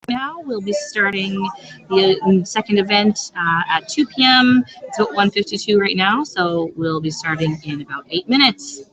now. We'll be starting the second event at 2 p.m. It's about 1:52 right now, so we'll be starting in about 8 minutes.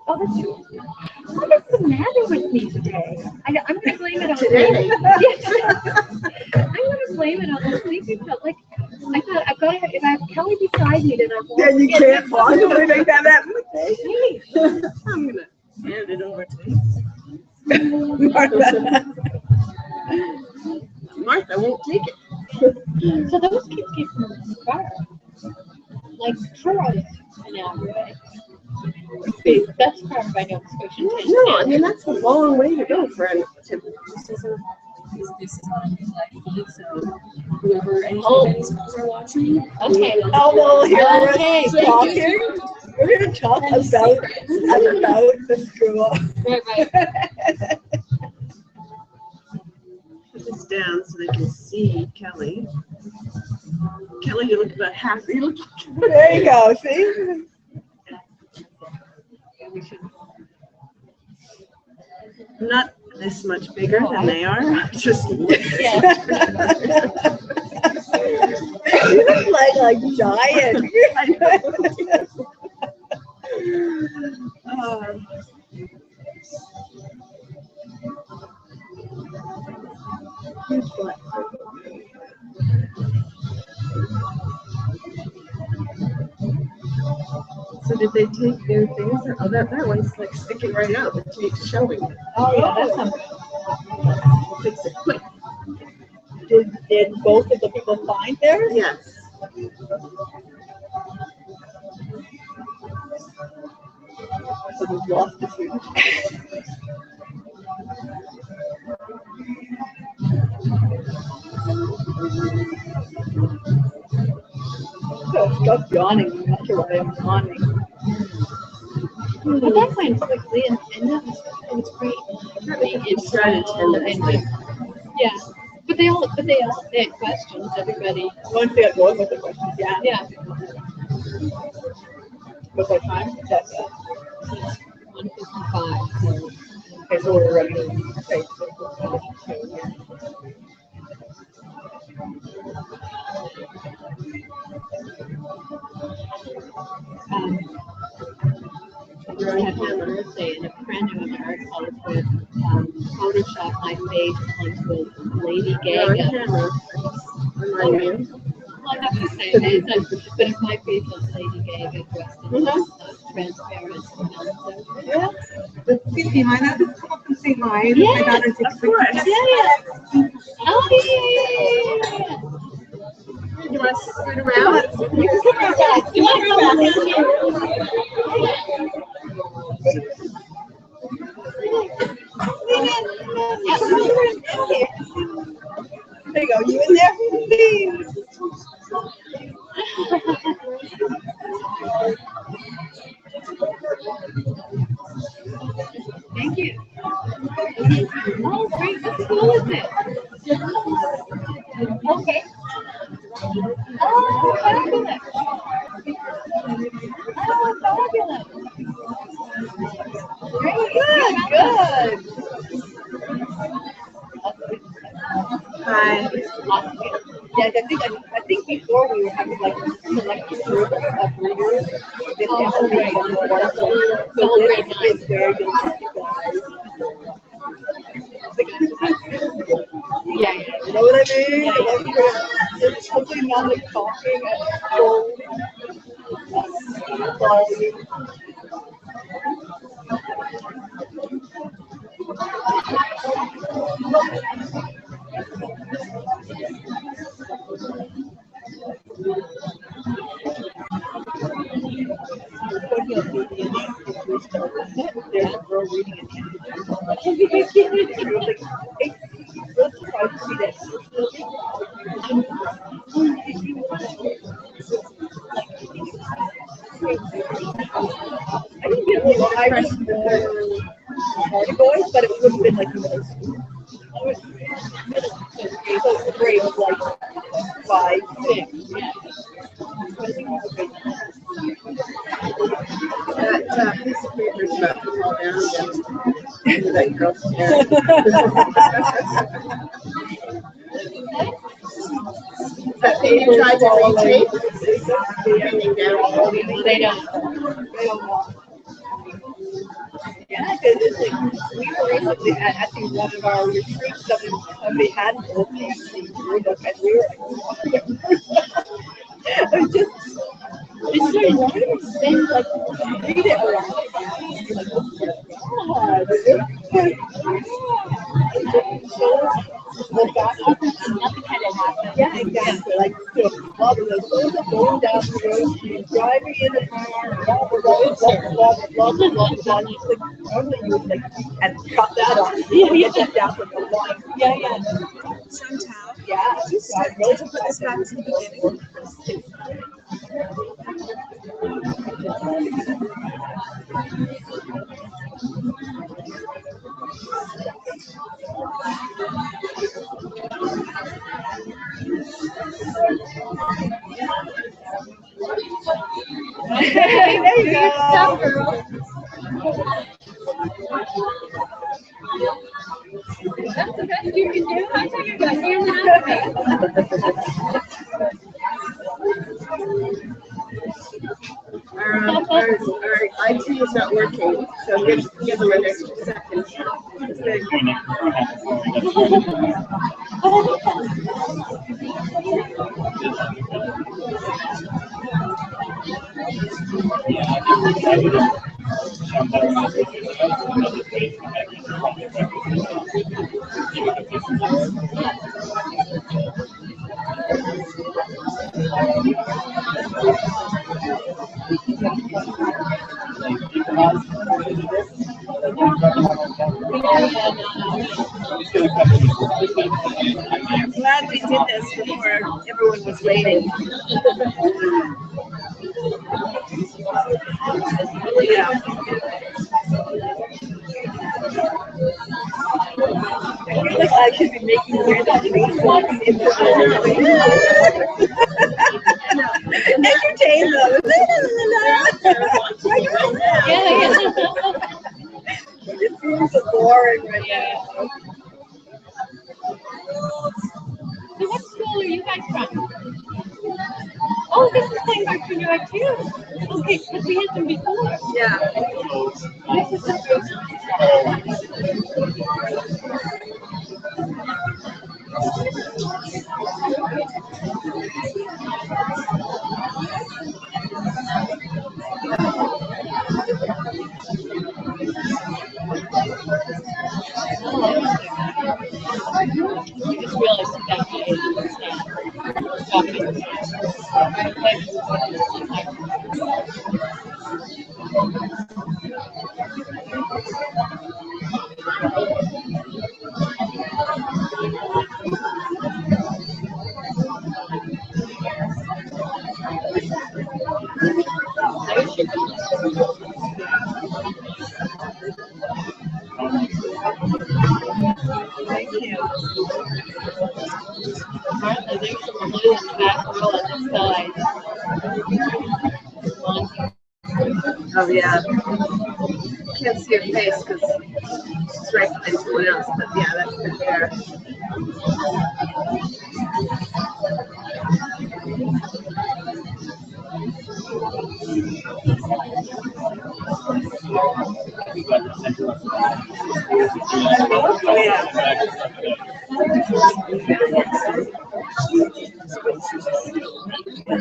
What is the matter with me today? I'm going to blame it on today. I'm going to blame it on the sleepy pill. Like, I thought I've got to have, if I have Kelley beside me, then I won't. Then you can't possibly make that happen. I'm going to hand it over to you. Martha won't take it. So those kids get from far. Like Troy an hour away. That's far by Nova Scotia. No, I mean that's a long way to go for an activity. This is on live feed, so whoever any schools are watching. Okay. Oh well, here Okay, we're talking. We're going to talk about the school. Right. Put this down so they can see Kelley. Kelley, you look about half. You look. There you go. See. Not this much bigger than they are. Just Yeah. you look like giant. So did they take their things? Oh, that one's like sticking right out. The tape's showing. Oh yeah, that's something. We'll fix it quick. Did both of the people find theirs? Yes. So we've lost the student. Stop yawning. I'm not sure why I'm yawning. But that went quickly, and that was great. It's trying to Yeah, but they had questions. Everybody. Once they got going with the questions, yeah. Yeah. What's our time? That's 1:55. Okay, so we're ready. Okay. I had my birthday, and a friend of ours would Photoshop my face onto Lady Gaga. Well, I have to say that, but if my face was Lady Gaga dressed in transparent. Yeah. The people behind that, just come up and say hi. Yes, My daughter takes of course. Yeah. Oh, yeah. You want to scoot around? You can sit there back. You want to run back here? There you go. You in there? Please. Thank you. Oh, great. What school is it? Good. Hi. Yeah, I think before we were having like selected groups of readers. This is so this is very good. Yeah. You know what I mean? It's hopefully not like talking at full volume. There's a girl reading an I didn't get like I was more party boys, but it would have been like middle school. So grade was like 5, 6. That piece of paper is about to fall down again. That girl's hair. That paper tried to retake. They don't. Yeah, because it's like we were recently at one of our retreats. Somebody had an old PC yearbook, and we were like, it was just. It's like, why do you think, like, read it aloud? You're like, oh my God. Well, back up, Nothing kind of happened. yeah, exactly. Like, so, all of those girls are going down the road, driving in the car, blah, blah, blah, blah, blah, blah, blah, blah, blah. It's like, normally you would, like, and cut that off. Yeah, that down from the line. Yeah. Sometime. Yeah, so I really Put this back to the beginning. there you go. That's the best you can do. I think you're going to hear that. Our IT is not working, so give them an extra second. I'm glad we did this before everyone was waiting. Yeah. I feel like I should be making weird walking in the entertain them. It seems so boring right now. So what school are you guys from? Oh, this is playing back for you too. Okay, because we had them before. Yeah. This is so good. You just realized that Thank you. Martha, there's some blue in the back row on the side. Oh, yeah. can't see her face because she's right behind someone else, but yeah, that's good there.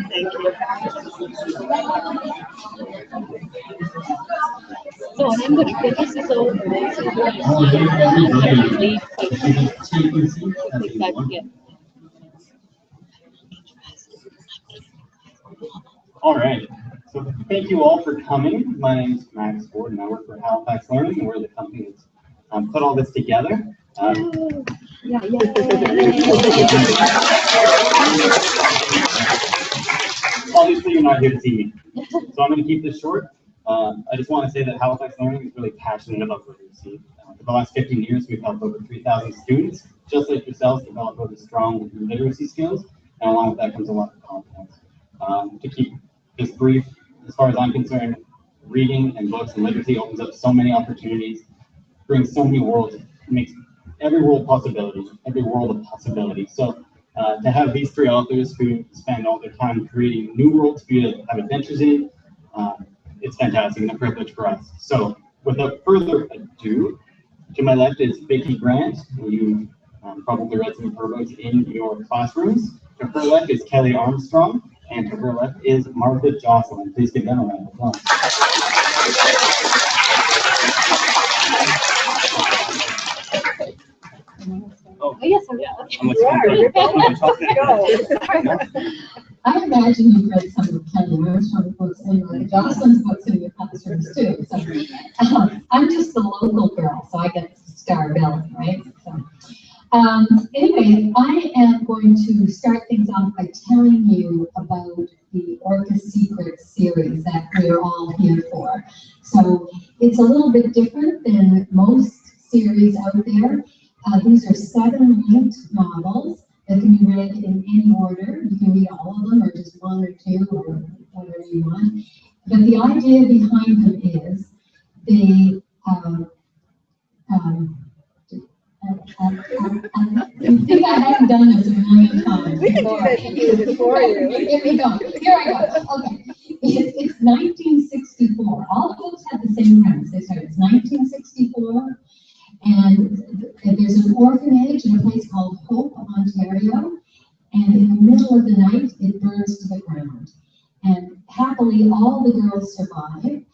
Thank you. So I'm going to get this is over. All right. So thank you all for coming. My name is Max Ford, and I work for Halifax Learning, and we're the company that's put all this together. Obviously, you're not here to see me, so I'm going to keep this short. I just want to say that Halifax Learning is really passionate about literacy. For the last 15 years, we've helped over 3,000 students, just like yourselves, develop really strong literacy skills, and along with that comes a lot of confidence. To keep this brief, as far as I'm concerned, reading and books and literacy opens up so many opportunities, brings so many worlds, makes every world possibility, every world a possibility. So to have these three authors who spend all their time creating new worlds for you to have adventures in, it's fantastic and a privilege for us. So without further ado, to my left is Vicki Grant, who you probably read some of her books in your classrooms. To her left is Kelley Armstrong, and to her left is Marthe Jocelyn. Please give them a round of applause. Oh, yes, I imagine you've read some of Kelley Armstrong's books and Jocelyn's books in your classrooms too. So, I'm just the local girl, so I get the star billing, right? So, anyway, I am going to start things off by telling you about the Orca Secret series that we're all here for. So it's a little bit different than most series out there. These are 7 linked novels that can be read in any order. You can read all of them or just 1 or 2 or whatever you want. But the idea behind them is they you think I haven't done this a million times. We can do this for you. Here we go. Here I go. Okay. It's 1964. All the books have the same premise. They start, it's 1964. And there's an orphanage in a place called Hope, Ontario, and in the middle of the night, it burns to the ground. And happily, all the girls survive,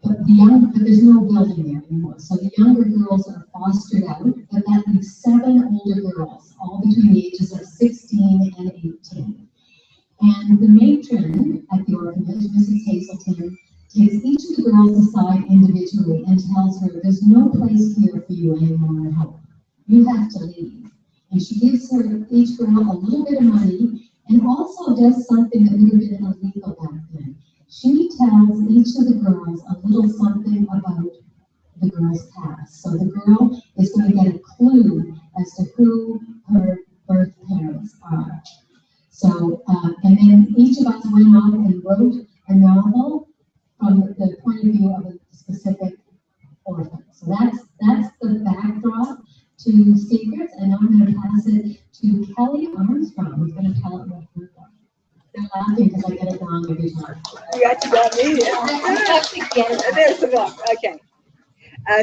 but there's no building there anymore. So the younger girls are fostered out, but that leaves 7 older girls, all between the ages of 16 and 18. And the matron at the orphanage, Mrs. Hazelton, takes each of the girls aside individually and tells her, there's no place here for you anymore at home. You have to leave. And she gives her, each girl, a little bit of money and also does something that would have been illegal back then. She tells each of the girls a little something about the girl's past. So the girl is going to get a clue as to who her birth parents are. So, and then each of us went off and wrote a novel from the point of view of a specific orphan. So that's the backdrop to Secrets, and I'm going to pass it to Kelley Armstrong, who's going to tell it about her book. They're laughing because I get it wrong every time. You actually got me. There's the book. Okay.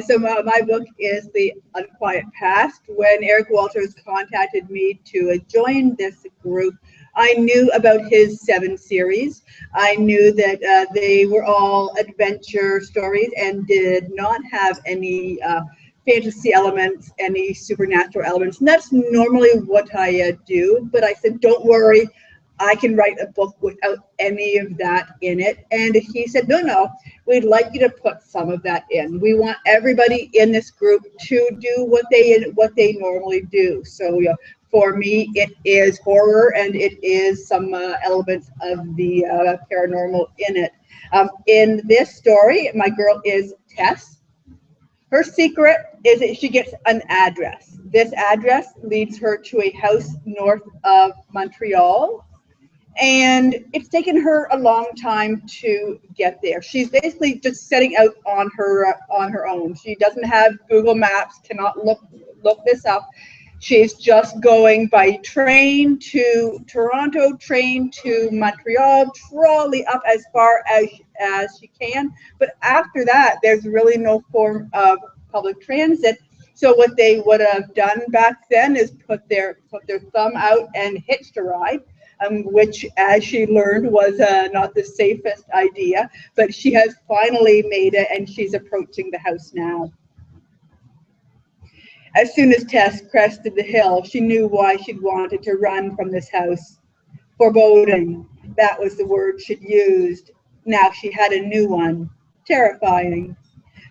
So my book is The Unquiet Past. When Eric Walters contacted me to join this group, I knew about his 7 series. I knew that they were all adventure stories and did not have any fantasy elements, any supernatural elements. And that's normally what I do. But I said, don't worry, I can write a book without any of that in it. And he said, no, we'd like you to put some of that in. We want everybody in this group to do what they normally do. So for me, it is horror and it is some elements of the paranormal in it. In this story, my girl is Tess. Her secret is that she gets an address. This address leads her to a house north of Montreal. And it's taken her a long time to get there. She's basically just setting out on her own. She doesn't have Google Maps, cannot look this up. She's just going by train to Toronto, train to Montreal, trolley up as far as she can. But after that, there's really no form of public transit. So what they would have done back then is put their thumb out and hitched a ride, which, as she learned, was not the safest idea. But she has finally made it, and she's approaching the house now. As soon as Tess crested the hill, she knew why she'd wanted to run from this house. Foreboding, that was the word she'd used. Now she had a new one. Terrifying.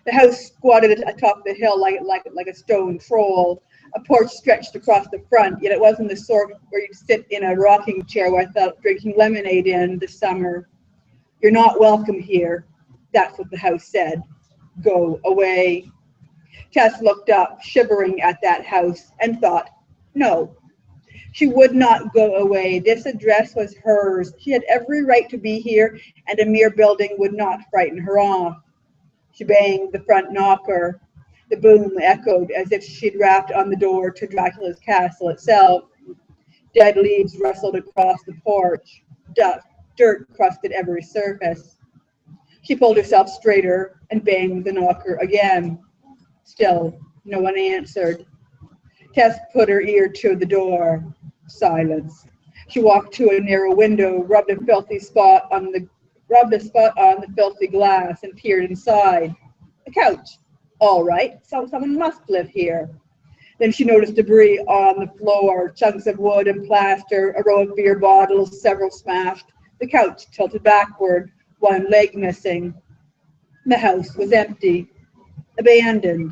The house squatted atop the hill like a stone troll. A porch stretched across the front, yet it wasn't the sort where you'd sit in a rocking chair without drinking lemonade in the summer. You're not welcome here. That's what the house said. Go away. Tess looked up, shivering at that house, and thought, no, she would not go away. This address was hers. She had every right to be here, and a mere building would not frighten her off. She banged the front knocker. The boom echoed as if she'd rapped on the door to Dracula's castle itself. Dead leaves rustled across the porch. Dirt crusted every surface. She pulled herself straighter and banged the knocker again. Still, no one answered. Tess put her ear to the door. Silence. She walked to a narrow window, rubbed a spot on the filthy glass, and peered inside. A couch. All right, so someone must live here. Then she noticed debris on the floor, chunks of wood and plaster, a row of beer bottles, several smashed. The couch tilted backward, one leg missing. The house was empty. Abandoned.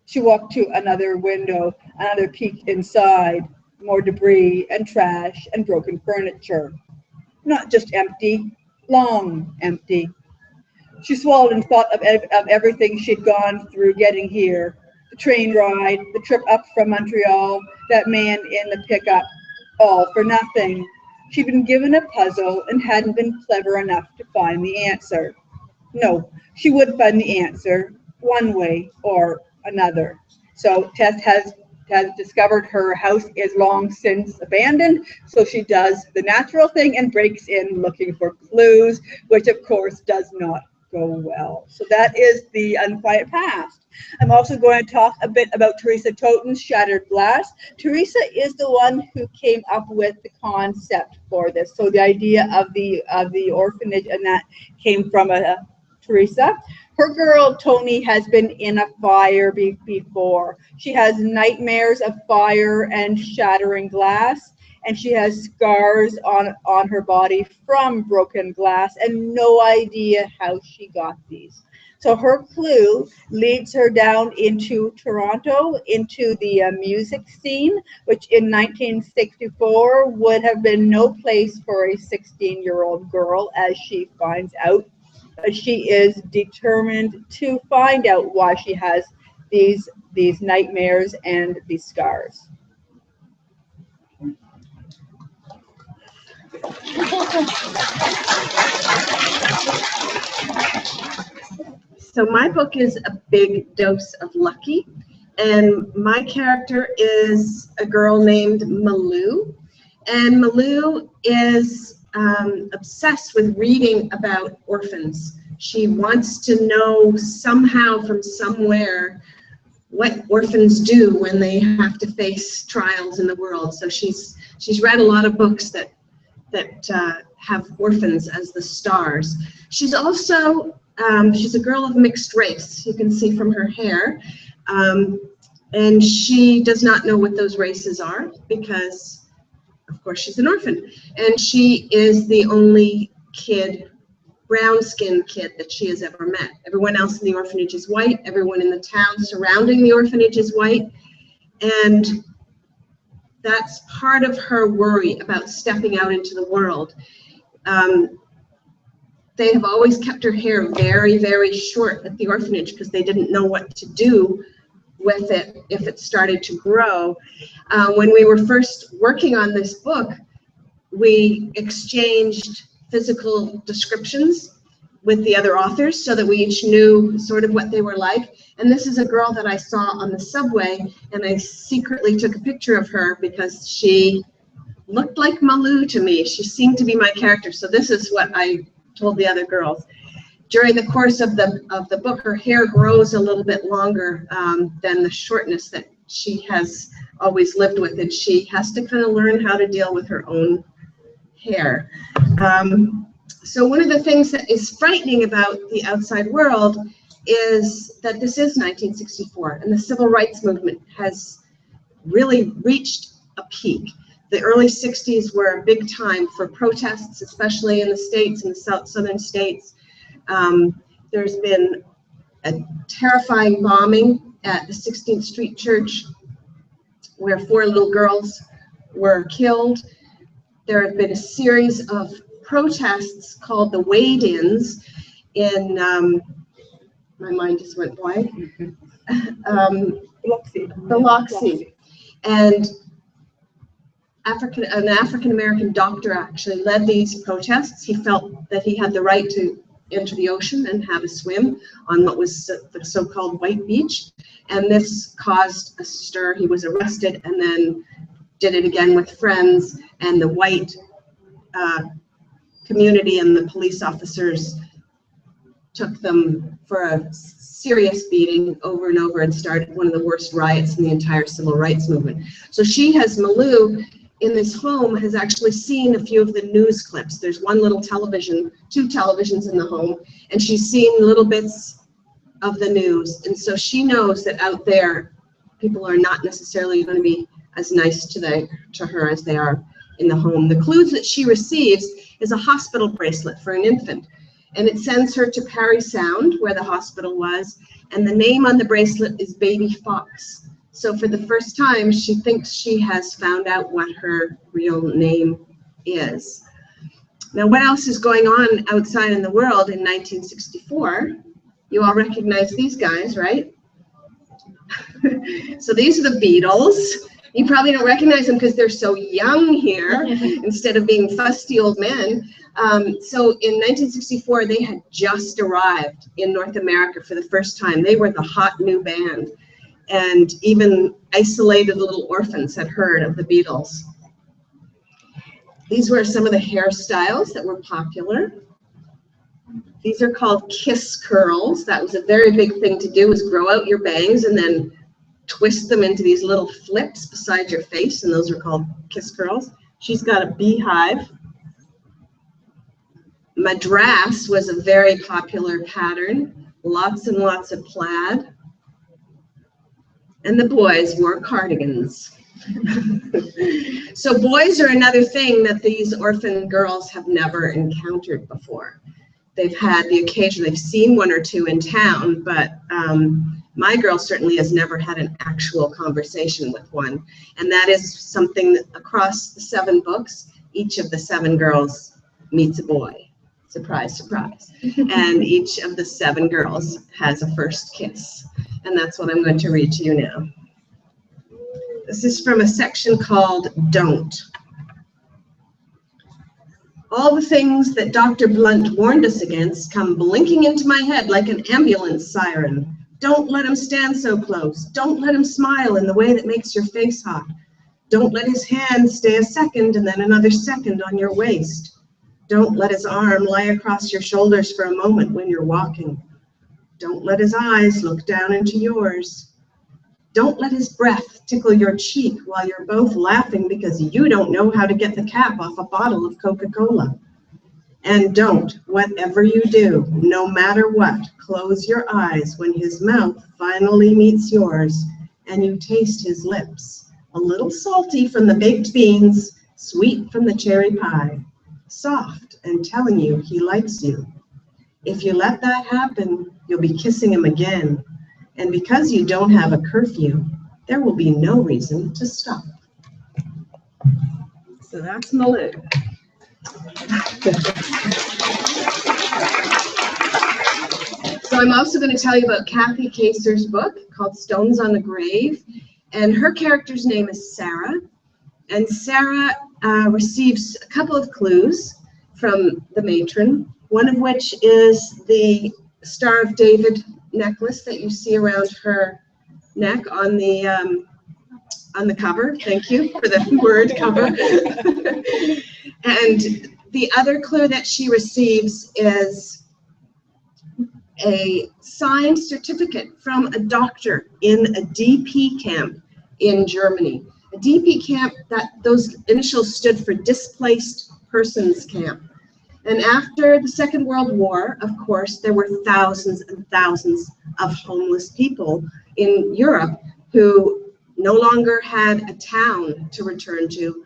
She walked to another window, another peek inside. More debris and trash and broken furniture. Not just empty, long empty. She swallowed and thought of everything she'd gone through getting here. The train ride, the trip up from Montreal, that man in the pickup. All for nothing. She'd been given a puzzle and hadn't been clever enough to find the answer. No, she would find the answer, one way or another. So Tess has discovered her house is long since abandoned, so she does the natural thing and breaks in looking for clues, which of course does not go well. So that is the Unquiet Past. I'm also going to talk a bit about Teresa Toten's Shattered Glass. Teresa is the one who came up with the concept for this. So the idea of the orphanage, and that came from Teresa. Her girl, Tony, has been in a fire before. She has nightmares of fire and shattering glass, and she has scars on her body from broken glass and no idea how she got these. So her clue leads her down into Toronto, into the music scene, which in 1964 would have been no place for a 16-year-old girl, as she finds out. But she is determined to find out why she has these nightmares and these scars. So my book is A Big Dose of Lucky, and my character is a girl named Malou, and Malou is obsessed with reading about orphans. She wants to know somehow from somewhere what orphans do when they have to face trials in the world. So she's read a lot of books that have orphans as the stars. She's also she's a girl of mixed race. You can see from her hair, and she does not know what those races are because, of course, she's an orphan, and she is the only brown-skinned kid that she has ever met. Everyone else in the orphanage is white. Everyone in the town surrounding the orphanage is white, and that's part of her worry about stepping out into the world. They have always kept her hair very, very short at the orphanage because they didn't know what to do with it if it started to grow. When we were first working on this book, we exchanged physical descriptions with the other authors so that we each knew sort of what they were like. And this is a girl that I saw on the subway, and I secretly took a picture of her because she looked like Malou to me. She seemed to be my character. So this is what I told the other girls. During the course of the book, her hair grows a little bit longer than the shortness that she has always lived with, and she has to kind of learn how to deal with her own hair. So one of the things that is frightening about the outside world is that this is 1964, and the civil rights movement has really reached a peak. The early 60s were a big time for protests, especially in the states, in the southern states. There's been a terrifying bombing at the 16th Street Church where 4 little girls were killed. There have been a series of protests called the Wade-ins in, my mind just went blank, the Loxie. And an African-American doctor actually led these protests. He felt that he had the right to enter the ocean and have a swim on what was the so-called White Beach. And this caused a stir. He was arrested and then did it again with friends, and the white community and the police officers took them for a serious beating over and over and started one of the worst riots in the entire civil rights movement. So Malou, in this home, has actually seen a few of the news clips. There's one little television, 2 televisions in the home, and she's seen little bits of the news. And so she knows that out there, people are not necessarily going to be as nice to her as they are in the home. The clues that she receives is a hospital bracelet for an infant, and it sends her to Parry Sound, where the hospital was, and the name on the bracelet is Baby Fox. So for the first time, she thinks she has found out what her real name is. Now, what else is going on outside in the world in 1964? You all recognize these guys, right? So these are the Beatles. You probably don't recognize them because they're so young here instead of being fusty old men. So in 1964, they had just arrived in North America for the first time. They were the hot new band. And even isolated little orphans had heard of the Beatles. These were some of the hairstyles that were popular. These are called kiss curls. That was a very big thing to do, was grow out your bangs and then twist them into these little flips beside your face, and those are called kiss curls. She's got a beehive. Madras was a very popular pattern, lots and lots of plaid. And the boys wore cardigans. So boys are another thing that these orphan girls have never encountered before. They've had the occasion, they've seen 1 or 2 in town, but my girl certainly has never had an actual conversation with one. And that is something that across the 7 books, each of the 7 girls meets a boy. Surprise, surprise. And each of the 7 girls has a first kiss. And that's what I'm going to read to you now. This is from a section called Don't. All the things that Dr. Blunt warned us against come blinking into my head like an ambulance siren. Don't let him stand so close. Don't let him smile in the way that makes your face hot. Don't let his hand stay a second and then another second on your waist. Don't let his arm lie across your shoulders for a moment when you're walking. Don't let his eyes look down into yours. Don't let his breath tickle your cheek while you're both laughing because you don't know how to get the cap off a bottle of Coca-Cola. And don't, whatever you do, no matter what, close your eyes when his mouth finally meets yours and you taste his lips. A little salty from the baked beans, sweet from the cherry pie, soft and telling you he likes you. If you let that happen, you'll be kissing him again. And because you don't have a curfew, there will be no reason to stop. So that's Malou. So I'm also going to tell you about Kathy Kaser's book called Stones on the Grave. And her character's name is Sarah. And Sarah receives a couple of clues from the matron, one of which is the Star of David necklace that you see around her neck on the cover. Thank you for the word cover. And the other clue that she receives is a signed certificate from a doctor in a DP camp in Germany. A DP camp, those initials stood for Displaced Persons Camp. And after the Second World War, of course, there were thousands and thousands of homeless people in Europe who no longer had a town to return to,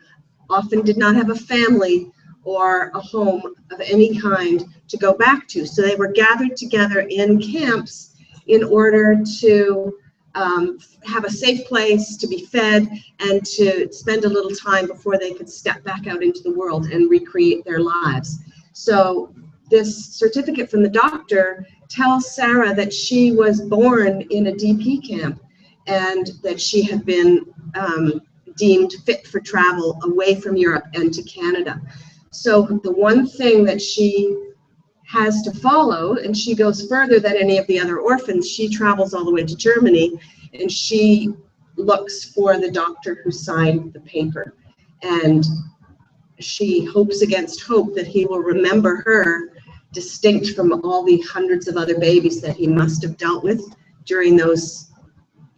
often did not have a family or a home of any kind to go back to. So they were gathered together in camps in order to have a safe place to be fed and to spend a little time before they could step back out into the world and recreate their lives. So this certificate from the doctor tells Sarah that she was born in a DP camp and that she had been deemed fit for travel away from Europe and to Canada. So the one thing that she has to follow, and she goes further than any of the other orphans, she travels all the way to Germany and she looks for the doctor who signed the paper. And she hopes against hope that he will remember her, distinct from all the hundreds of other babies that he must have dealt with during those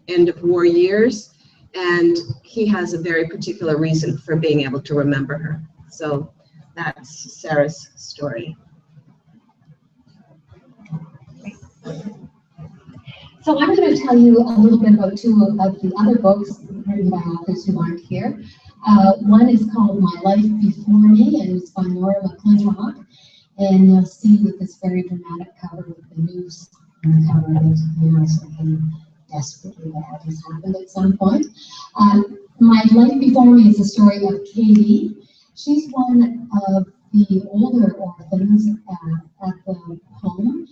end of war years. And he has a very particular reason for being able to remember her. So that's Sarah's story. So I'm going to tell you a little bit about two of the other books written by authors who aren't here. One is called My Life Before Me, and it's by Nora McClintock. And you'll see with this very dramatic cover with the news on the cover that something desperately bad has happened at some point. My Life Before Me is the story of Katie. She's one of the older orphans at the home,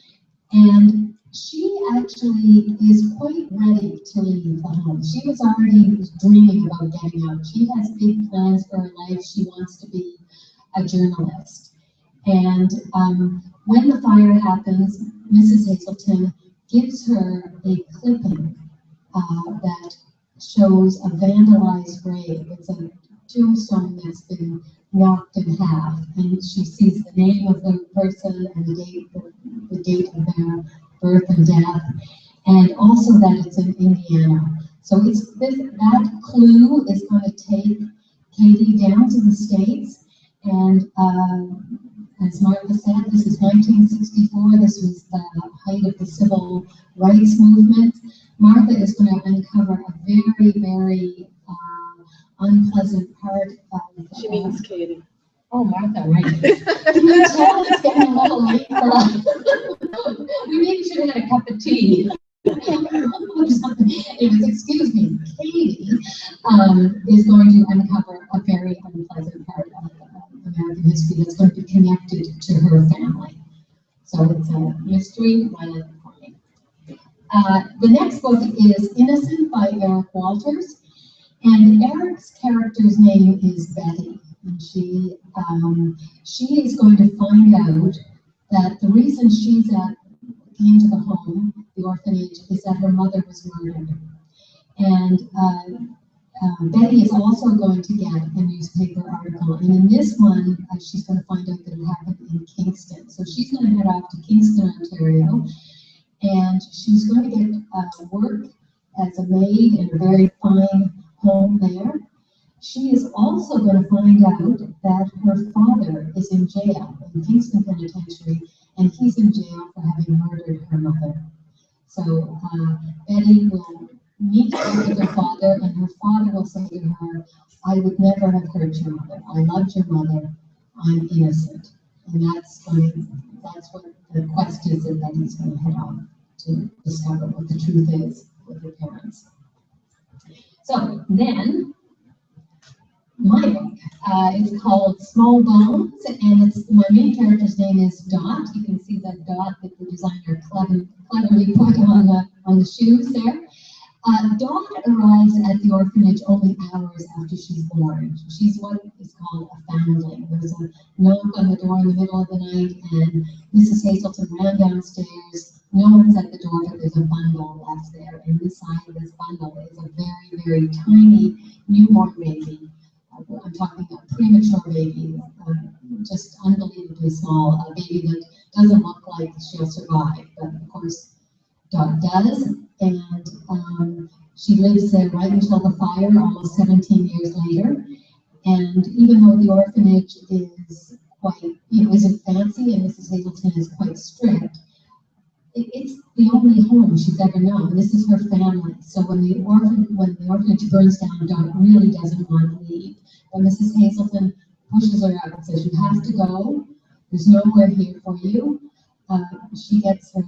and she actually is quite ready to leave the home. She was already dreaming about getting out. She has big plans for her life. She wants to be a journalist. And when the fire happens, Mrs. Hazelton gives her a clipping that shows a vandalized grave. It's a tombstone that's been knocked in half, and she sees the name of the person and the date of their birth and death, and also that it's in Indiana. So that clue is going to take Katie down to the States, and as Martha said, this is 1964. This was the height of the civil rights movement. Martha is going to uncover a very, very unpleasant part of She means Katie. Oh, Martha, right. Can you tell it's getting a little late for us? We maybe should have had a cup of tea. Or something. Anyways, excuse me, Katie is going to uncover a very unpleasant part of American history that's going to be connected to her family. So it's a mystery, violent crime. The next book is Innocent by Eric Walters. And Eric's character's name is Betty. And she is going to find out that the reason she's came to the home, the orphanage, is that her mother was murdered. And Betty is also going to get a newspaper article. And in this one, she's going to find out that it happened in Kingston. So she's going to head off to Kingston, Ontario. And she's going to get work as a maid in a very fine home there. She is also going to find out that her father is in jail in Kingston Penitentiary, and he's in jail for having murdered her mother. So Betty will meet with her father, and her father will say to her, I would never have hurt your mother. I loved your mother. I'm innocent. And that's what the quest is that Betty's going to head on to discover what the truth is with her parents. So then, my book is called Small Bones, and my main character's name is Dot. You can see that Dot that the designer cleverly put on the shoes there. Dawn arrives at the orphanage only hours after she's born. She's what is called a foundling. There was a knock on the door in the middle of the night, and Mrs. Hazelton ran downstairs. No one's at the door, but there's a bundle left there. And inside this bundle is a very, very tiny newborn baby. I'm talking a premature baby, just unbelievably small, a baby that doesn't look like she'll survive, but of course Dot does. And she lives there right until the fire, almost 17 years later. And even though the orphanage is quite, isn't fancy, and Mrs. Hazelton is quite strict, it's the only home she's ever known. This is her family. So when the orphanage burns down, Dot really doesn't want to leave. But Mrs. Hazelton pushes her out and says, "You have to go. There's nowhere here for you." She gets her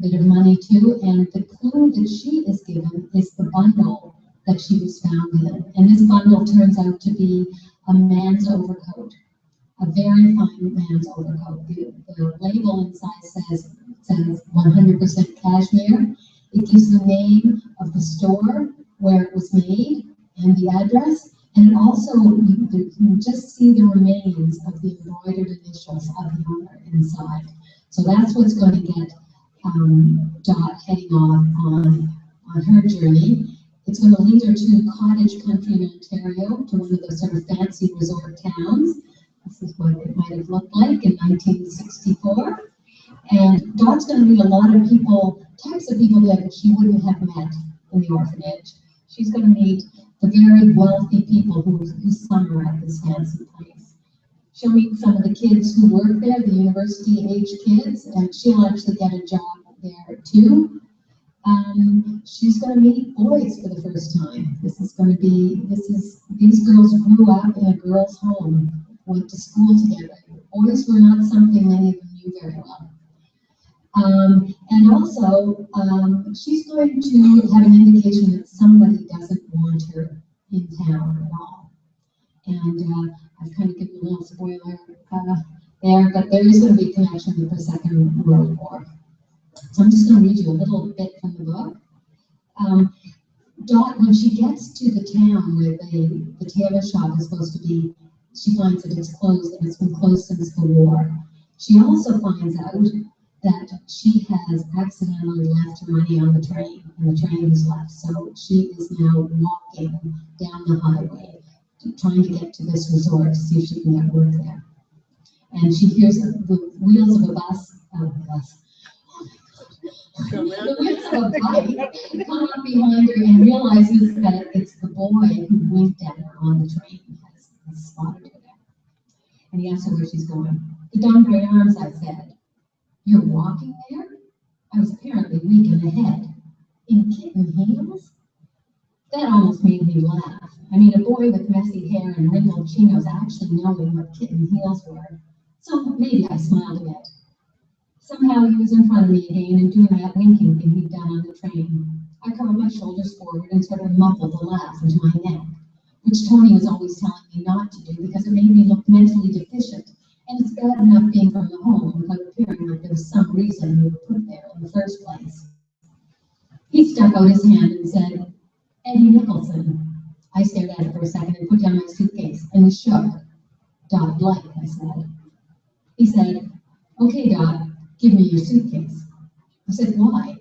bit of money too, and the clue that she is given is the bundle that she was found in. And this bundle turns out to be a man's overcoat, a very fine man's overcoat. The label inside says 100% cashmere. It gives the name of the store where it was made and the address, and it also, you can just see the remains of the embroidered initials of the owner inside. So that's what's going to get Dot heading off on her journey. It's going to lead her to cottage country in Ontario, to one of those sort of fancy resort towns. This is what it might have looked like in 1964. And Dot's going to meet a lot of people, types of people that she wouldn't have met in the orphanage. She's going to meet the very wealthy people who summer at this fancy place. She'll meet some of the kids who work there, the university-age kids, and she'll actually get a job there too. She's going to meet boys for the first time. These girls grew up in a girls' home, went to school together. Boys were not something many of them knew very well. And also, she's going to have an indication that somebody doesn't want her in town at all. And I've kind of given a little spoiler there, but there is going to be a connection with the Second World War. So I'm just going to read you a little bit from the book. Dot, when she gets to the town where the tailor shop is supposed to be, she finds that it's closed, and it's been closed since the war. She also finds out that she has accidentally left her money on the train, and the train is left. So she is now walking down the highway, trying to get to this resort to see if she can get work there. And she hears the wheels of a bus, the wheels of a bike come up behind her, and realizes that it's the boy who winked at her on the train has spotted her there. And he asks her where she's going. "The Don Gray Arms," I said. "You're walking there?" I was apparently weak in the head. "In kitten heels?" That almost made me laugh. I mean, a boy with messy hair and wrinkled chinos actually knowing what kitten heels were. So maybe I smiled a bit. Somehow he was in front of me again and doing that winking thing he'd done on the train. I curled my shoulders forward and sort of muffled the laugh into my neck, which Tony was always telling me not to do because it made me look mentally deficient. And it's bad enough being from the home without appearing like there was some reason we were put there in the first place. He stuck out his hand and said, "Eddie Nicholson." I stared at it for a second and put down my suitcase, and he shook. "Dot Blythe," I said. He said, "Okay, Dot, give me your suitcase." I said, "Why?"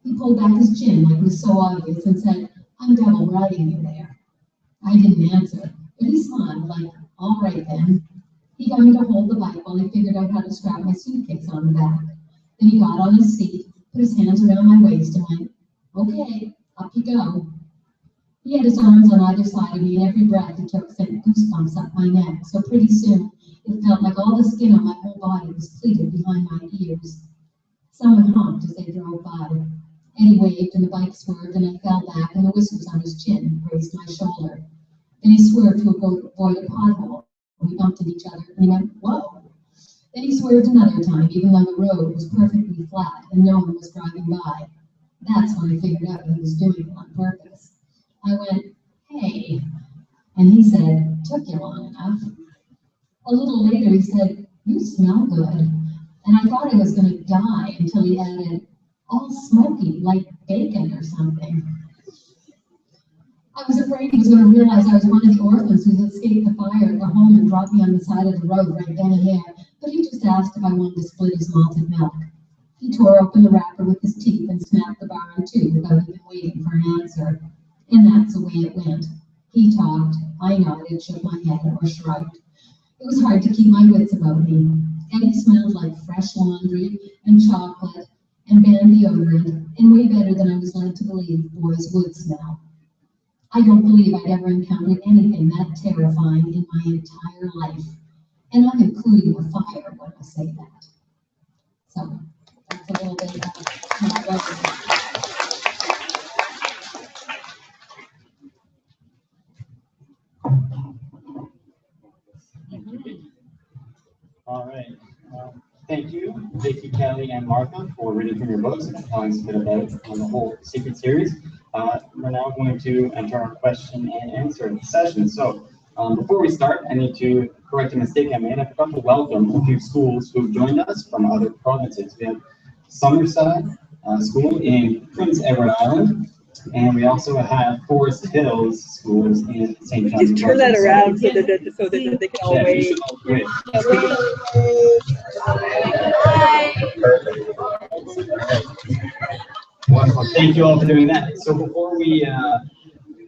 He pulled back his chin like it was so obvious and said, "I'm double riding you there." I didn't answer, but he smiled like, "All right then." He got me to hold the bike while he figured out how to strap my suitcase on the back. Then he got on his seat, put his hands around my waist, and went, "Okay, up you go." He had his arms on either side of me, and every breath he took sent goosebumps up my neck, so pretty soon it felt like all the skin on my whole body was pleated behind my ears. Someone honked as they drove by. Eddie waved, and the bike swerved, and I fell back, and the whiskers on his chin grazed my shoulder. Then he swerved to avoid a pothole. We bumped at each other, and he went, "Whoa." Then he swerved another time, even though the road was perfectly flat and no one was driving by. That's when I figured out he was doing it on purpose. I went, "Hey," and he said, "Took you long enough." A little later he said, "You smell good." And I thought I was going to die until he added, all smoky, like bacon or something. I was afraid he was going to realize I was one of the orphans who had escaped the fire and go home and drop me on the side of the road right then and there, but he just asked if I wanted to split his malted milk. He tore open the wrapper with his teeth and snapped the bar in two without even waiting for an answer. And that's the way it went. He talked, I nodded, shook my head, or shrugged. It was hard to keep my wits about me. Eddie smelled like fresh laundry and chocolate and band deodorant, and way better than I was led to believe boys would smell. I don't believe I'd ever encountered anything that terrifying in my entire life. And I'm including the fire when I say that. So, that's a little bit about my resume. All right. Thank you, Vicki, Kelley, and Marthe, for reading from your books and telling us a bit about the whole secret series. We're now going to enter our question and answer session. So before we start, I need to correct a mistake I made. I forgot to welcome a few schools who've joined us from other provinces. We have Summerside School in Prince Edward Island, and we also have Forest Hills schools in St. John's. Just turn that around so that they can all Yeah, you wave. should all wave. Wonderful. Thank you all for doing that. So before we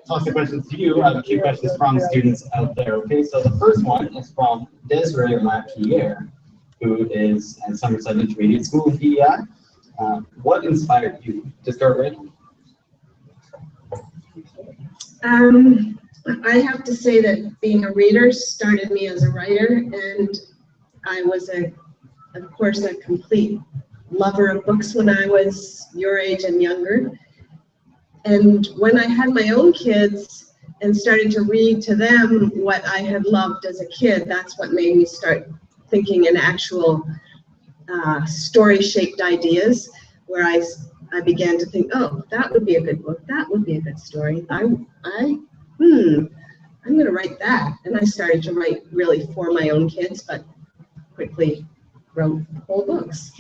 toss the questions to you, I have a few questions from students out there. Okay, so the first one is from Desiree Lapierre, who is at Summerside Intermediate School in PEI. What inspired you to start writing? I have to say that being a reader started me as a writer, and I was of course, a complete lover of books when I was your age and younger. And when I had my own kids and started to read to them what I had loved as a kid, that's what made me start thinking in actual story-shaped ideas, where I began to think, oh, that would be a good book. That would be a good story. I'm going to write that. And I started to write really for my own kids, but quickly wrote whole books.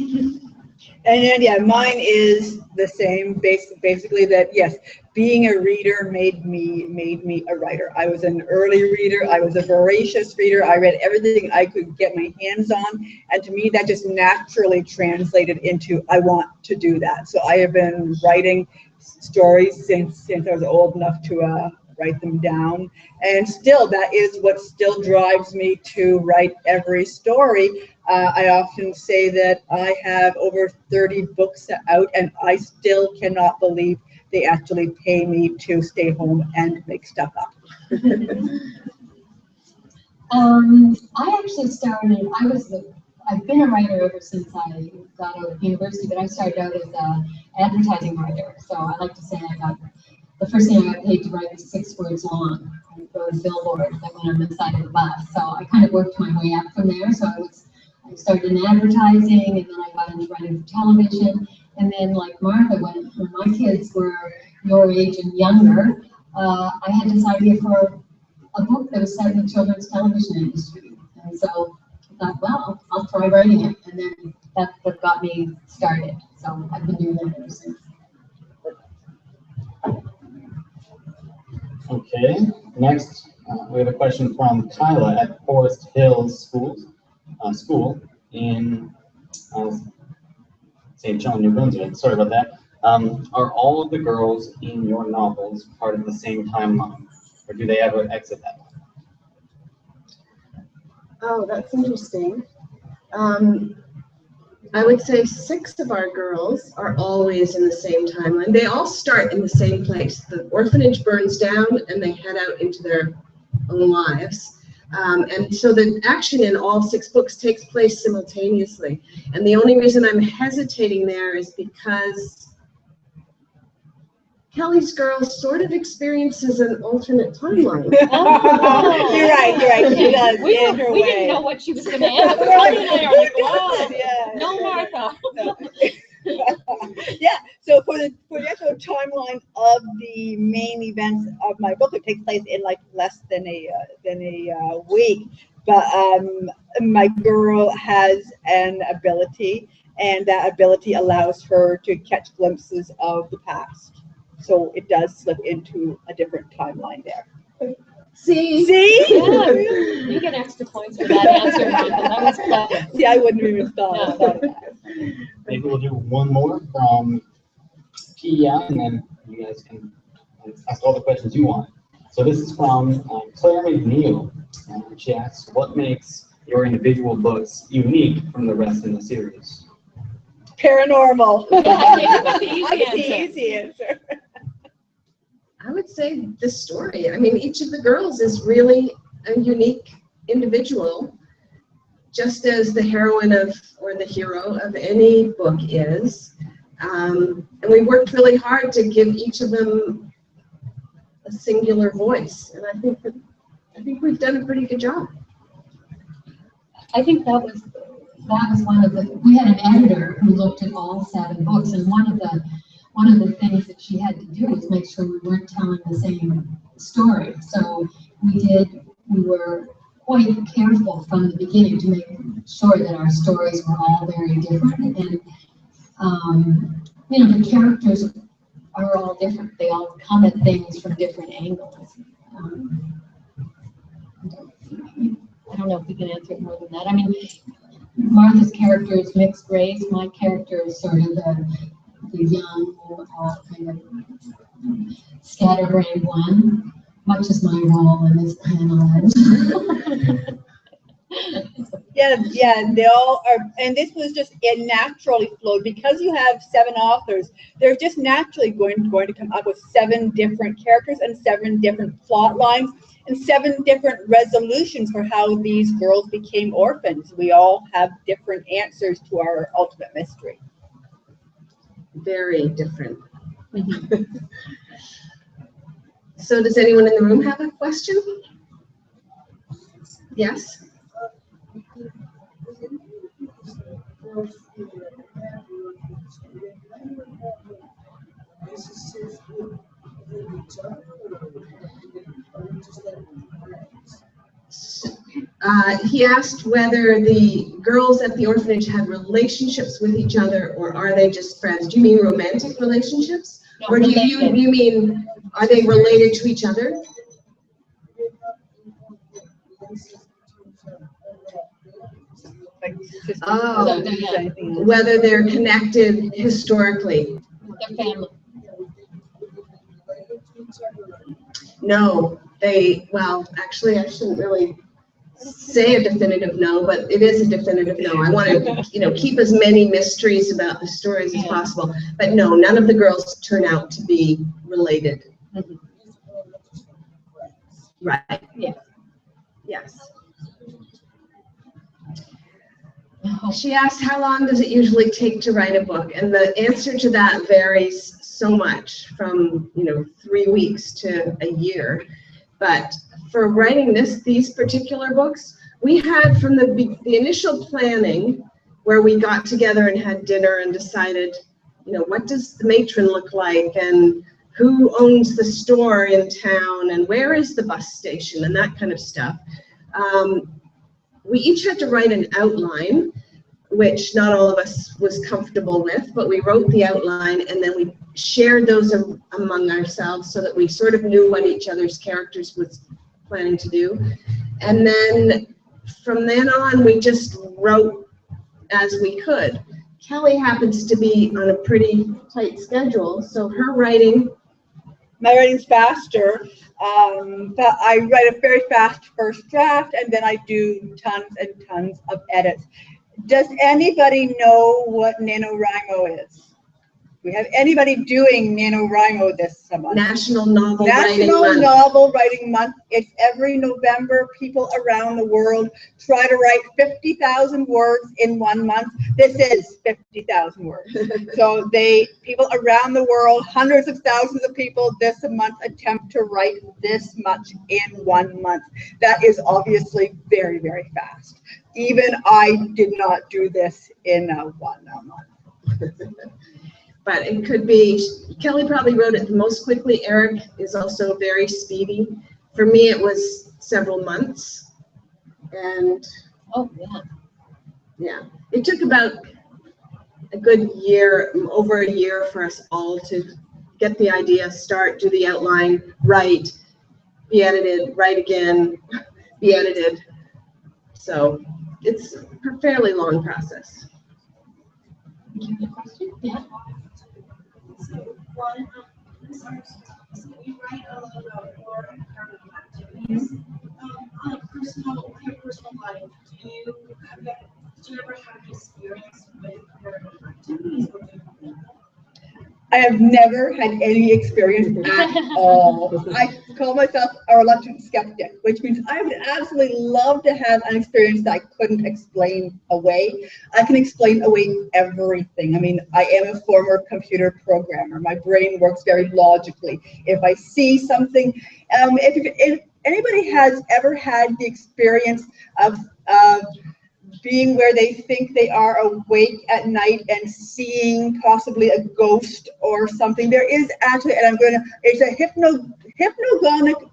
And yeah, mine is the same. Basically, that yes, being a reader made me a writer. I was an early reader. I was a voracious reader. I read everything I could get my hands on, and to me, that just naturally translated into I want to do that. So I have been writing stories since I was old enough to write them down, and still that is what still drives me to write every story. I often say that I have over 30 books out, and I still cannot believe they actually pay me to stay home and make stuff up. I actually started, I've been a writer ever since I got out of university, but I started out as an advertising writer. So I like to say the first thing I got paid to write was 6 words long. I wrote a billboard that went on the side of the bus. So I kind of worked my way up from there. So I started in advertising, and then I got into writing for television. And then, like Marthe, when my kids were your age and younger, I had this idea for a book that was set in the children's television industry. And so I thought, well, I'll try writing it. And then that's what got me started. So I've been doing that ever since. Okay, next we have a question from Kyla at Forest Hills School in St. John, New Brunswick. Sorry about that. Are all of the girls in your novels part of the same timeline, or do they ever exit that one? Oh, that's interesting. I would say 6 of our girls are always in the same timeline. They all start in the same place. The orphanage burns down and they head out into their own lives. And so the action in all 6 books takes place simultaneously. And the only reason I'm hesitating there is because Kelley's girl sort of experiences an alternate timeline. Oh. You're right. She does. We in her didn't way. know what she was going to answer. Kelly and I are like, wow. Yeah. No, Marthe. Yeah. So for the actual timeline of the main events of my book, it takes place in like less than a week. But my girl has an ability, and that ability allows her to catch glimpses of the past. So it does slip into a different timeline there. See? Yeah, you get extra points for that answer, Marthe. That was clever. See, I wouldn't have even thought No. about that. Maybe we'll do one more from Kia, and then you guys can ask all the questions you want. So this is from Claire McNeil, and she asks, what makes your individual books unique from the rest in the series? Paranormal. That's the easy That's the answer. easy answer. I would say the story. I mean, each of the girls is really a unique individual, just as the heroine of, or the hero of any book is. And we worked really hard to give each of them a singular voice, and I think we've done a pretty good job. I think that was one of the, we had an editor who looked at all 7 books, and one of the things that she had to do was make sure we weren't telling the same story. So we were quite careful from the beginning to make sure that our stories were all very different, and you know, the characters are all different. They all come at things from different angles. I don't know if we can answer it more than that. I mean, Martha's character is mixed race. My character is sort of the young, kind of scatterbrained one, much as my role in this panel is. Yeah, they all are, and this was just, it naturally flowed because you have 7 authors. They're just naturally going to come up with 7 different characters and 7 different plot lines and 7 different resolutions for how these girls became orphans. We all have different answers to our ultimate mystery. Very different. So does anyone in the room have a question? Yes? He asked whether the girls at the orphanage had relationships with each other, or are they just friends? Do you mean romantic relationships? No, Or do you mean, are they related to each other? Like sisters, Oh, brothers, anything else. whether they're connected historically. Their family. No, well, actually, I shouldn't really say a definitive no, but it is a definitive no. I want to, keep as many mysteries about the stories as possible. But no, none of the girls turn out to be related. Right. Yeah. Yes. She asked, how long does it usually take to write a book? And the answer to that varies so much, from 3 weeks to a year. But for writing these particular books, we had from the initial planning, where we got together and had dinner and decided, what does the matron look like, and who owns the store in town, and where is the bus station, and that kind of stuff. We each had to write an outline, which not all of us was comfortable with, but we wrote the outline and then we shared those among ourselves so that we sort of knew what each other's characters was planning to do. And then from then on, we just wrote as we could. Kelley happens to be on a pretty tight schedule, so her writing... My writing's faster. But I write a very fast first draft, and then I do tons and tons of edits. Does anybody know what NaNoWriMo is? We have anybody doing NaNoWriMo this month? National Novel Writing National Month. Novel Writing Month. It's every November. People around the world try to write 50,000 words in 1 month. This is 50,000 words. So people around the world, hundreds of thousands of people this month attempt to write this much in 1 month. That is obviously very, very fast. Even I did not do this in 1 month. But it could be, Kelley probably wrote it the most quickly. Eric is also very speedy. For me, it was several months. And Oh, yeah. yeah, it took about a good year, over a year for us all to get the idea, start, do the outline, write, be edited, write again, be edited. So it's a fairly long process. Question? Yeah. So one, I'm sorry. So you write a lot about your paranormal activities. On a personal, your personal life, do you ever have an experience with paranormal activities? I have never had any experience at all. I call myself a reluctant skeptic, which means I would absolutely love to have an experience that I couldn't explain away. I can explain away everything. I mean, I am a former computer programmer. My brain works very logically. If I see something, if anybody has ever had the experience of being where they think they are awake at night and seeing possibly a ghost or something, there is actually, and it's a hypnogonic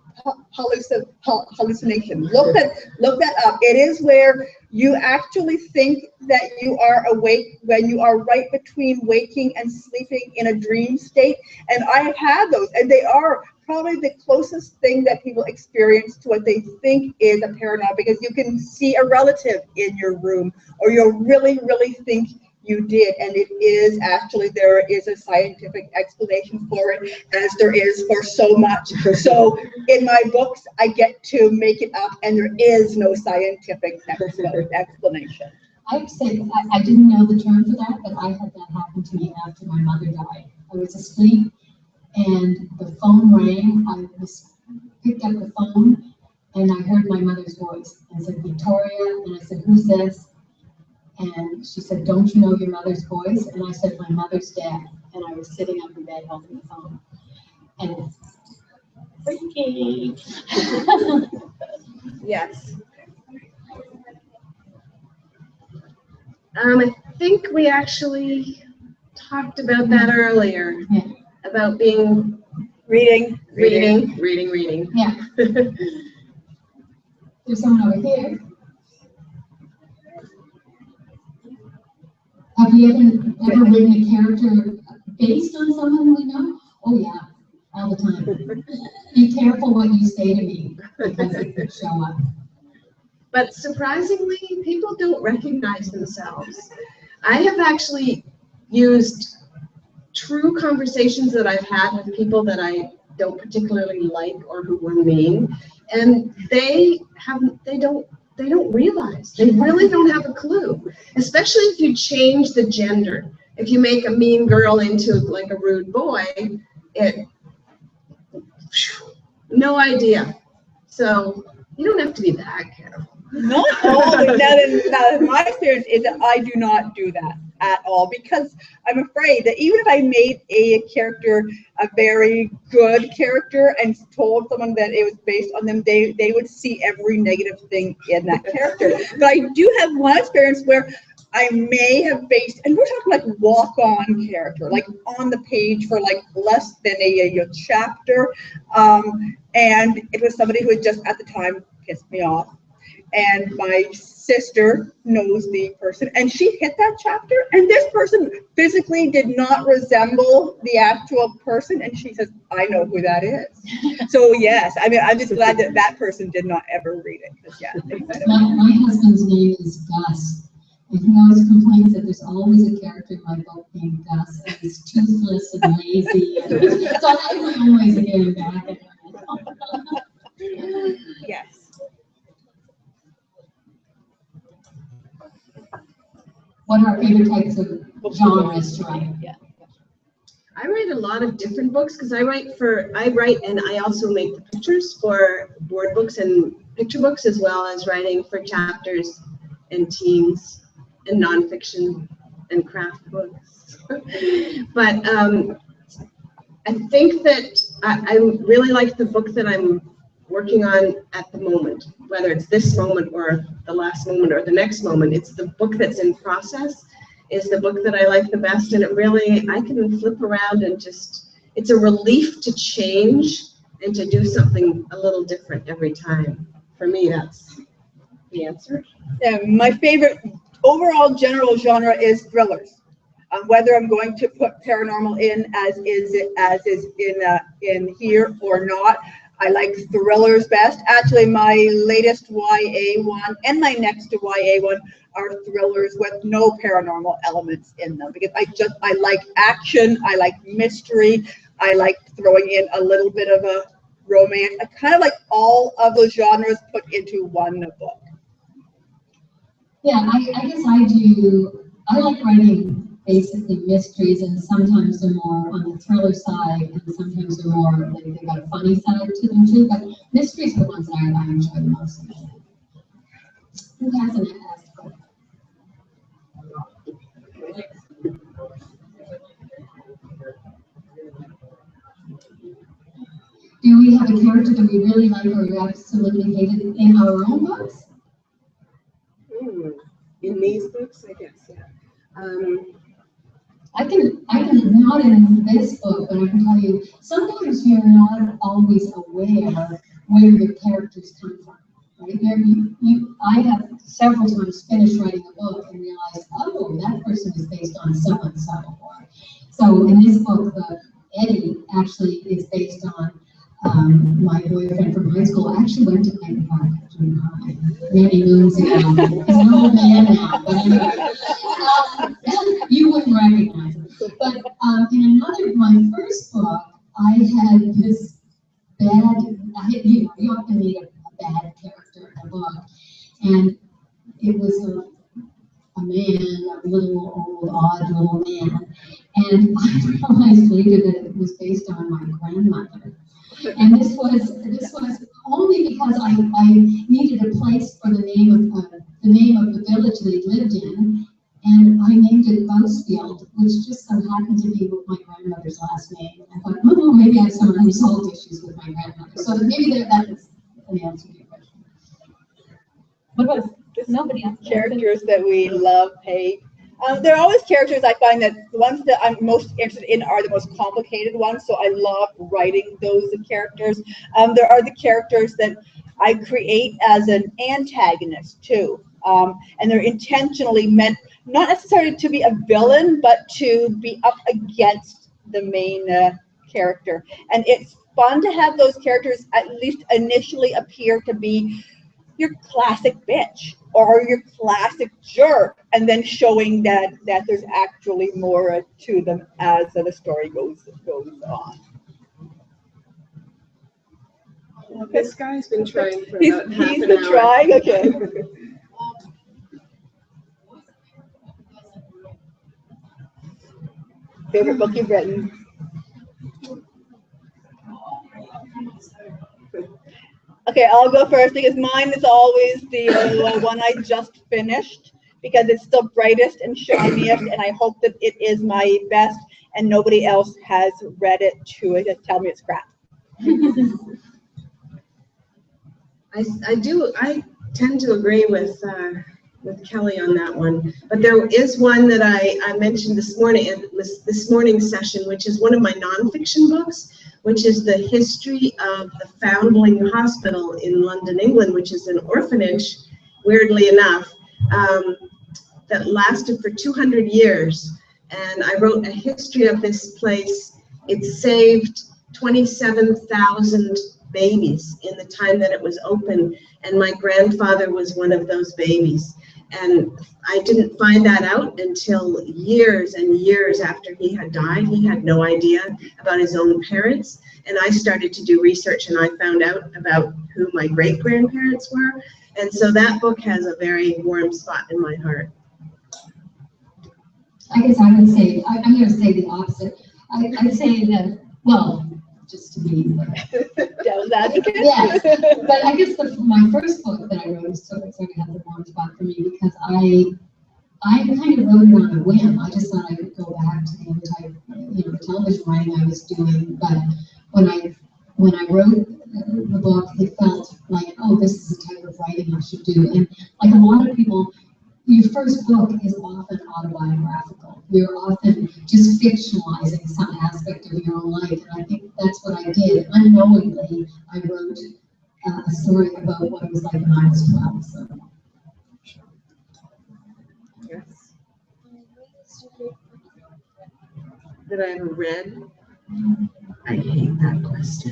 hallucination. Look that up. It is where you actually think that you are awake when you are right between waking and sleeping in a dream state. And I have had those, and they are probably the closest thing that people experience to what they think is a paranormal, because you can see a relative in your room, or you'll really think you did, and it is actually, there is a scientific explanation for it, as there is for so much. So in my books, I get to make it up, and there is no scientific explanation. I have to say, I didn't know the term for that, but I had that happen to me after my mother died. I was asleep, and the phone rang. I picked up the phone, and I heard my mother's voice. I said, Victoria, and I said, who's this? And she said, don't you know your mother's voice? And I said, my mother's dead. And I was sitting up in bed holding the phone. And it's freaky. Yes. I think we actually talked about that earlier, Yeah. about being Reading. Yeah. There's someone over here. Have you ever written a character based on someone we know? Oh yeah, all the time. Be careful what you say to me, because it could show up. But surprisingly, people don't recognize themselves. I have actually used true conversations that I've had with people that I don't particularly like or who were mean, and they don't realize, they really don't have a clue, especially if you change the gender. If you make a mean girl into like a rude boy, no idea. So you don't have to be that careful. No, now my experience is that I do not do that at all, because I'm afraid that even if I made a character a very good character and told someone that it was based on them, they would see every negative thing in that character. But I do have one experience where I may have based, and we're talking like walk-on character, like on the page for like less than a chapter, and it was somebody who had just at the time pissed me off. And my sister knows the person, and she hit that chapter, and this person physically did not resemble the actual person, and she says, I know who that is. So yes, I mean, I'm just glad that that person did not ever read it. Yeah. My husband's name is Gus, and he always complains that there's always a character in my book named Gus, and he's toothless and lazy, and so I'm always getting back at him. Yes. What are our favorite types of genres to write? Yeah. I write a lot of different books because I write and I also make the pictures for board books and picture books, as well as writing for chapters and teens and nonfiction and craft books. But I think that I really like the book that I'm working on at the moment, whether it's this moment or the last moment or the next moment. It's the book that's in process is the book that I like the best, and it really, I can flip around and just, it's a relief to change and to do something a little different every time. For me, that's the answer. My favorite overall general genre is thrillers. Whether I'm going to put paranormal in as is in here or not. I like thrillers best. Actually, my latest YA one and my next to YA one are thrillers with no paranormal elements in them, because I like action, I like mystery, I like throwing in a little bit of a romance. I kind of like all of those genres put into one book. Yeah, I guess I do. I like writing basically mysteries, and sometimes they're more on the thriller side, and sometimes they're more like they got a funny side to them too. But mysteries are the ones that I enjoy the most. Who hasn't asked? Do we have a character that we really like or we absolutely hated in our own books? In these books, I guess, yeah. I can not in this book, but I can tell you, sometimes you're not always aware where your characters come from. Right? I have several times finished writing a book and realized, oh, that person is based on so and so. So in this book, Eddie actually is based on my boyfriend from high school. I actually went to Clayton Park many moons ago. He's an old man now, but anyway, you wouldn't recognize him. But in my first book, I had this bad, you often need a bad character in a book, and it was a man, a little old, odd little man, and I realized later that it was based on my grandmother. And this was only because I needed a place for the name of the village that he lived in, and I named it Bousfield, which just so happened to be my grandmother's last name. I thought, oh, maybe I have some unresolved issues with my grandmother. So maybe that is an answer to your question. What about nobody else? Characters that we love, hate. There are always characters I find that the ones that I'm most interested in are the most complicated ones, so I love writing those characters. There are the characters that I create as an antagonist too, and they're intentionally meant not necessarily to be a villain, but to be up against the main character. And it's fun to have those characters at least initially appear to be your classic bitch or your classic jerk, and then showing that there's actually more to them as the story goes on. This guy's been trying for about half He's an been hour. trying, okay. Favorite book you've written? Okay, I'll go first because mine is always the one I just finished because it's the brightest and shiniest, and I hope that it is my best and nobody else has read it to tell me it's crap. I tend to agree with Kelley on that one, but there is one that I mentioned this morning in this morning's session, which is one of my nonfiction books, which is the history of the Foundling Hospital in London, England, which is an orphanage, weirdly enough, that lasted for 200 years. And I wrote a history of this place. It saved 27,000 babies in the time that it was open, and my grandfather was one of those babies. And I didn't find that out until years and years after he had died. He had no idea about his own parents, and I started to do research, and I found out about who my great-grandparents were. And so that book has a very warm spot in my heart. I guess I would say, I'm going to say the opposite. I'd say that, well, just to be Devil's advocate. yes, but I guess my first book that I wrote sort of had the warm spot for me because I kind of wrote it on a whim. I just thought I could go back to the other type, the television writing I was doing. But when I wrote the book, it felt like, oh, this is the type of writing I should do. And like a lot of people, your first book is often autobiographical. You're often just fictionalizing some aspect of your own life, and I think that's what I did. Unknowingly, I wrote a story about what it was like when I was 12. So. Yes. that I ever read. I hate that question.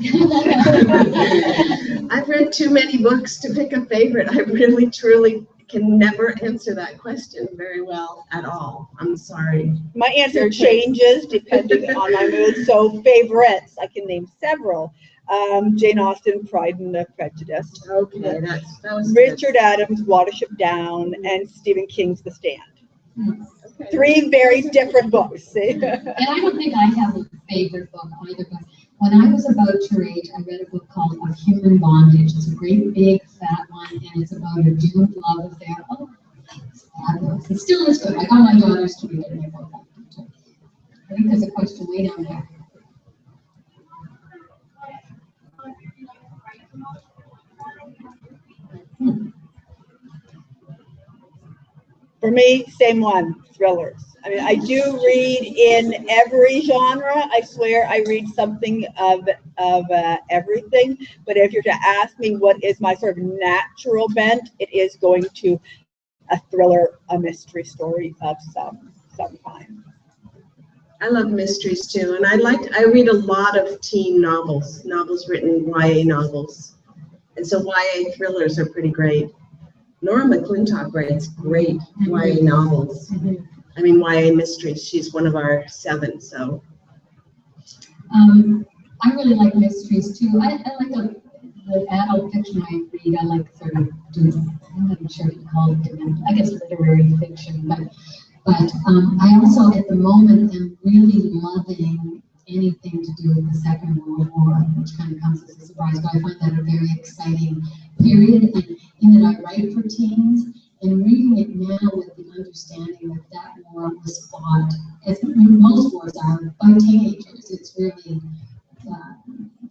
I've read too many books to pick a favorite. I really, truly can never answer that question very well at all. I'm sorry. My answer changes depending on my mood. So favorites, I can name several. Jane Austen, Pride and Prejudice. Okay, that was Richard Adams, Watership Down, and Stephen King's The Stand. Okay. 3 very different books. And I don't think I have a favorite book either, but when I was about your age, I read a book called Of Human Bondage. It's a great big fat one, and it's about a doomed love affair. Oh, it's fabulous. It still is good. I got my daughters to read it, and they both liked it too. I think there's a question way down there. For me, same one, thrillers. I mean, I do read in every genre. I swear I read something of everything. But if you're to ask me what is my sort of natural bent, it is going to a thriller, a mystery story of some kind. I love mysteries too, and I read a lot of teen novels written YA novels, and so YA thrillers are pretty great. Nora McClintock writes great YA novels. I mean, YA mysteries. She's one of our 7, so. I really like mysteries too. I like the adult fiction I read. I like sort of, I'm not sure if you call it, I guess literary fiction, but I also at the moment am really loving anything to do with the Second World War, which kind of comes as a surprise, but I find that a very exciting period in that I write for teens, and reading it now with the understanding that that war was fought, as most wars are, by teenagers. It's really,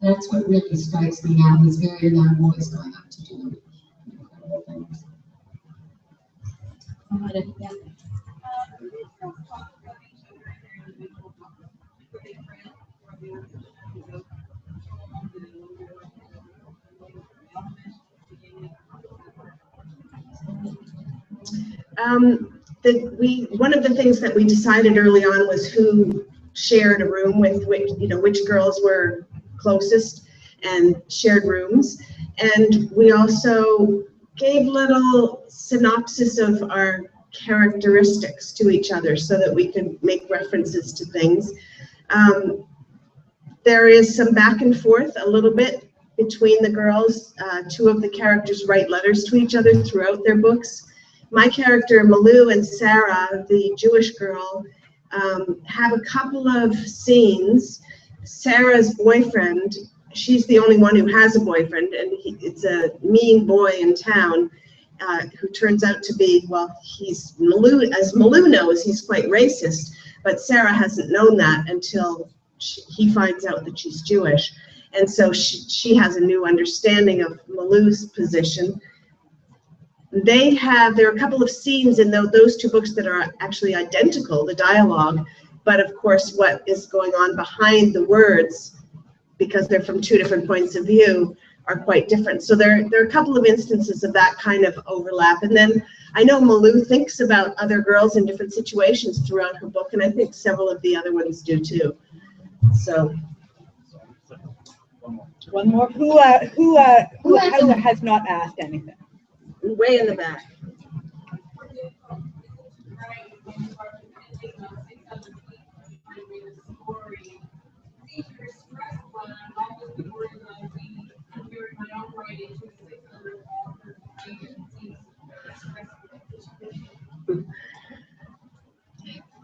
that's what really strikes me now, these very young boys going up to do incredible things. Yeah. One of the things that we decided early on was who shared a room with which girls were closest and shared rooms, and we also gave little synopsis of our characteristics to each other so that we could make references to things. There is some back and forth a little bit between the girls. 2 of the characters write letters to each other throughout their books. My character, Malou, and Sarah, the Jewish girl, have a couple of scenes. Sarah's boyfriend, she's the only one who has a boyfriend, and it's a mean boy in town who turns out to be, well, he's Malou, as Malou knows, he's quite racist, but Sarah hasn't known that until he finds out that she's Jewish. And so she has a new understanding of Malou's position. There are a couple of scenes in those 2 books that are actually identical, the dialogue, but of course what is going on behind the words, because they're from 2 different points of view, are quite different. So there are a couple of instances of that kind of overlap. And then I know Malou thinks about other girls in different situations throughout her book, and I think several of the other ones do too. So. One more. Who has not asked anything? Way in the back.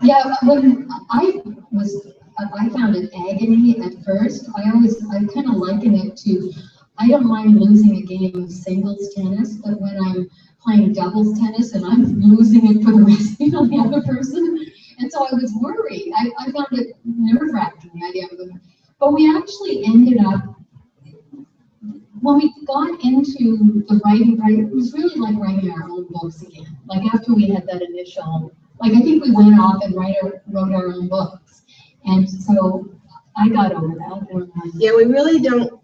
Yeah, when I found it agony at first. I kind of liken it to, I don't mind losing a game of singles tennis, but when I'm playing doubles tennis and I'm losing it for the rest of the other person, and so I was worried. I found it nerve-wracking, the idea of it. But we actually ended up, when we got into the writing, it was really like writing our own books again. Like after we had that initial, like I think we went off and wrote our own books. And so I got over that. Yeah, we really don't,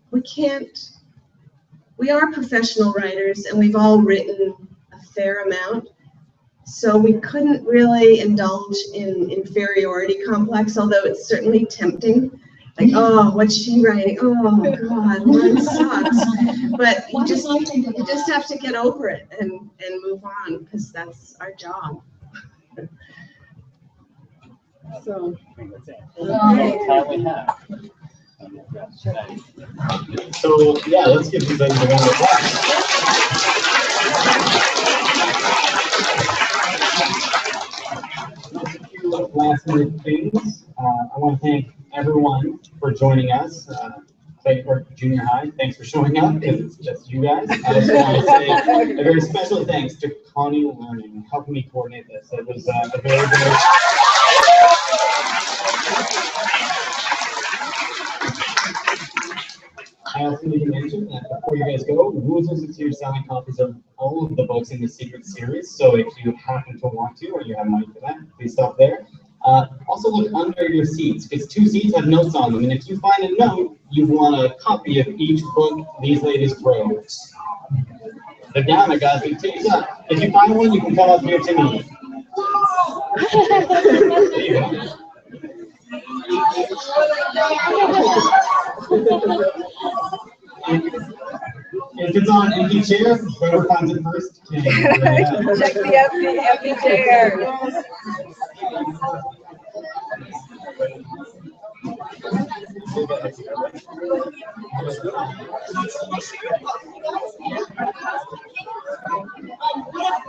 we are professional writers and we've all written a fair amount, So we couldn't really indulge in inferiority complex, although it's certainly tempting. Like, oh, what's she writing? Oh God, mine sucks. But you just have to get over it and move on, because that's our job. So That's all we have. So yeah, let's give these ladies a round of applause. Last minute things. I want to thank everyone for joining us. For junior high, thanks for showing up, because it's just you guys. I also want to say a very special thanks to Kelley Learning, helping me coordinate this. It was a very good. I also need to mention that before you guys go, Woozles is here selling copies of all of the books in the Secret series. So if you happen to want to, or you have money for that, please stop there. Also look under your seats, because 2 seats have notes on them. And if you find a note, you want a copy of each book these ladies wrote. They're down there, guys. If you find one, you can come up here to me. There you go. If it's on empty chair, whoever finds it first can. Check the empty chair.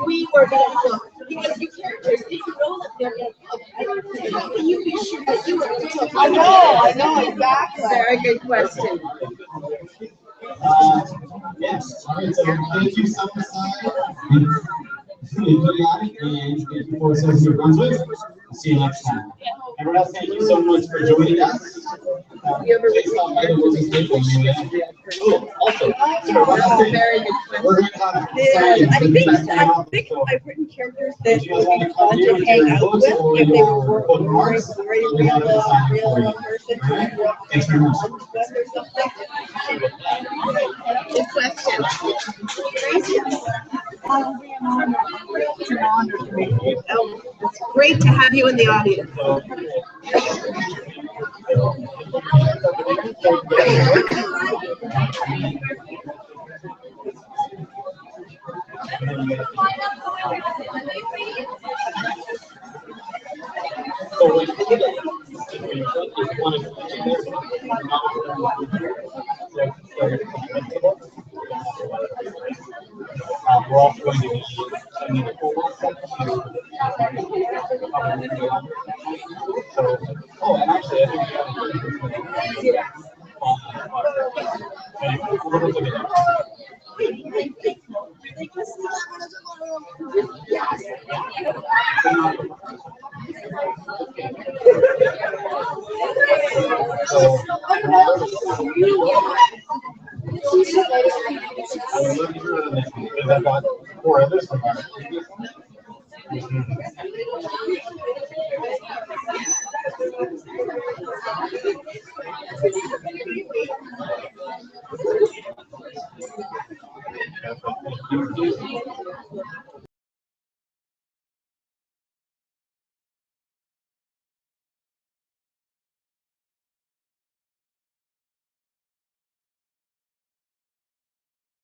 We were going to look, because your characters didn't know that they're going to look. How can you be sure that you were going to look? I know, exactly. very good question. Yes. All right. So thank you, Summerside, and thank you for Associate New Brunswick. See you next time. Everyone else, thank you so much for joining us. Please stop by the Woozles table. Oh, also, sorry, one last thing. We're going to have I think I've written characters that would be fun to hang out with if they were very real person. Thanks very much. Good question. Oh, it's great to have you in the audience. We're also going to be sending a forward section. Oh, and actually, I think because I got 4 others from our previous one.